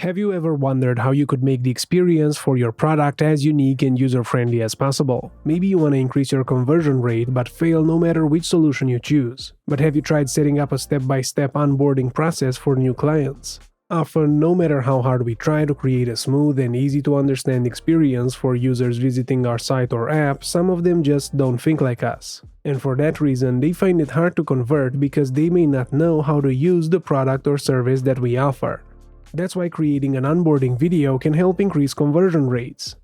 Have you ever wondered how you could make the experience for your product as unique and user-friendly as possible? Maybe you want to increase your conversion rate but fail no matter which solution you choose. But have you tried setting up a step-by-step onboarding process for new clients? Often, no matter how hard we try to create a smooth and easy-to-understand experience for users visiting our site or app, some of them just don't think like us. And for that reason, they find it hard to convert because they may not know how to use the product or service that we offer. That's why creating an onboarding video can help increase conversion rates.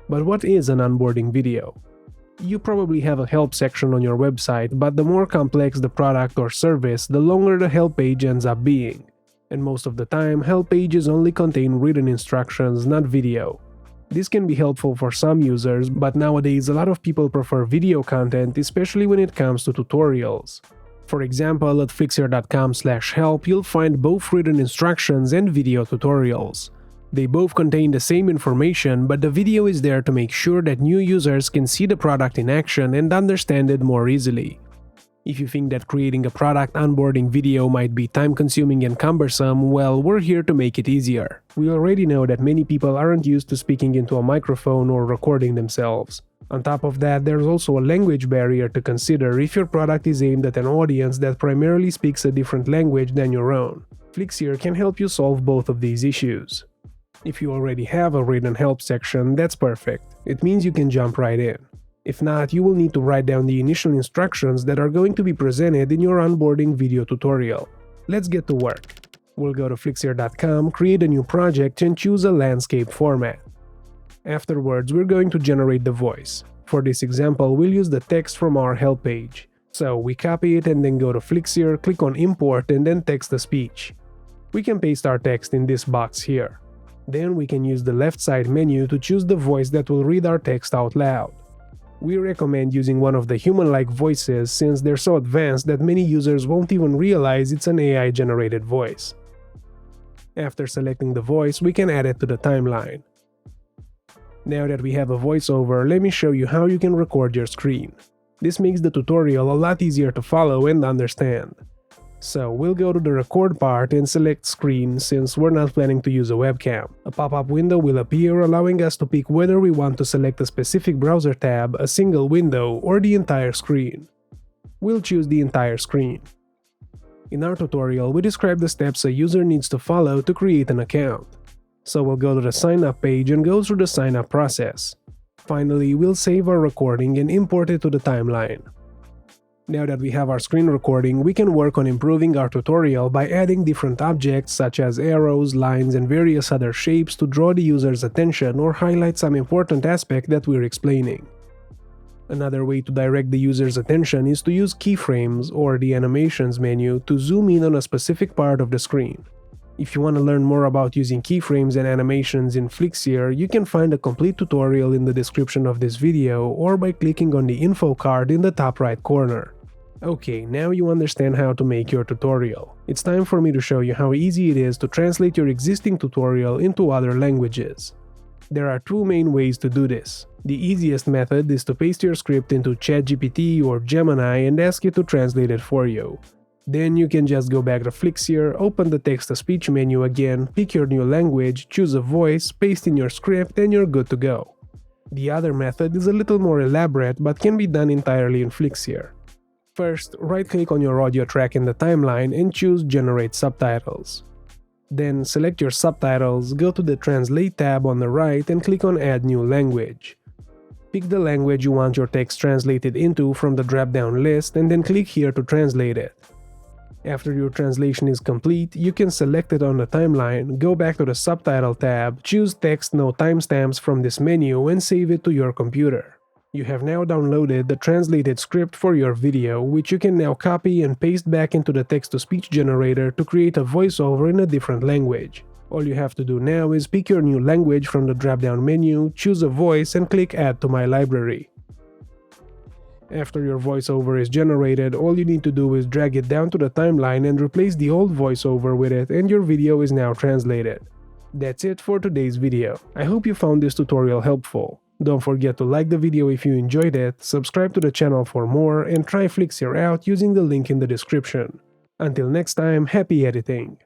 But what is an onboarding video? You probably have a help section on your website, but the more complex the product or service, the longer the help page ends up being. And most of the time, help pages only contain written instructions, not video. This can be helpful for some users, but nowadays a lot of people prefer video content, especially when it comes to tutorials. For example, at flixer.com/help, you'll find both written instructions and video tutorials. They both contain the same information, but the video is there to make sure that new users can see the product in action and understand it more easily. If you think that creating a product onboarding video might be time-consuming and cumbersome, well, we're here to make it easier. We already know that many people aren't used to speaking into a microphone or recording themselves. On top of that, there's also a language barrier to consider if your product is aimed at an audience that primarily speaks a different language than your own. Flixer can help you solve both of these issues. If you already have a written help section, that's perfect. It means you can jump right in. If not, you will need to write down the initial instructions that are going to be presented in your onboarding video tutorial. Let's get to work. We'll go to flixer.com, create a new project, and choose a landscape format. Afterwards, we're going to generate the voice. For this example, we'll use the text from our help page. So we copy it and then go to Flixer, click on Import, and then text the speech. We can paste our text in this box here. Then we can use the left side menu to choose the voice that will read our text out loud. We recommend using one of the human-like voices since they're so advanced that many users won't even realize it's an AI-generated voice. After selecting the voice, we can add it to the timeline. Now that we have a voiceover, let me show you how you can record your screen. This makes the tutorial a lot easier to follow and understand. So we'll go to the record part and select screen since we're not planning to use a webcam. A pop-up window will appear allowing us to pick whether we want to select a specific browser tab, a single window, or the entire screen. We'll choose the entire screen. In our tutorial, we describe the steps a user needs to follow to create an account. So we'll go to the sign up page and go through the sign up process. Finally, we'll save our recording and import it to the timeline. Now that we have our screen recording, we can work on improving our tutorial by adding different objects such as arrows, lines, and various other shapes to draw the user's attention or highlight some important aspect that we're explaining. Another way to direct the user's attention is to use Keyframes or the animations menu to zoom in on a specific part of the screen. If you want to learn more about using keyframes and animations in Flixer, you can find a complete tutorial in the description of this video or by clicking on the info card in the top right corner. Okay, now you understand how to make your tutorial. It's time for me to show you how easy it is to translate your existing tutorial into other languages. There are two main ways to do this. The easiest method is to paste your script into ChatGPT or Gemini and ask it to translate it for you. Then you can just go back to Flixer, open the text-to-speech menu again, pick your new language, choose a voice, paste in your script, and you're good to go. The other method is a little more elaborate but can be done entirely in Flixer. First, right-click on your audio track in the timeline and choose Generate Subtitles. Then select your subtitles, go to the Translate tab on the right and click on Add New Language. Pick the language you want your text translated into from the drop-down list and then click here to translate it. After your translation is complete, you can select it on the timeline, go back to the Subtitle tab, choose Text No Timestamps from this menu and save it to your computer. You have now downloaded the translated script for your video, which you can now copy and paste back into the text-to-speech generator to create a voiceover in a different language. All you have to do now is pick your new language from the drop-down menu, choose a voice and click Add to My Library. After your voiceover is generated, all you need to do is drag it down to the timeline and replace the old voiceover with it, and your video is now translated. That's it for today's video. I hope you found this tutorial helpful. Don't forget to like the video if you enjoyed it, subscribe to the channel for more, and try Flixer out using the link in the description. Until next time, happy editing!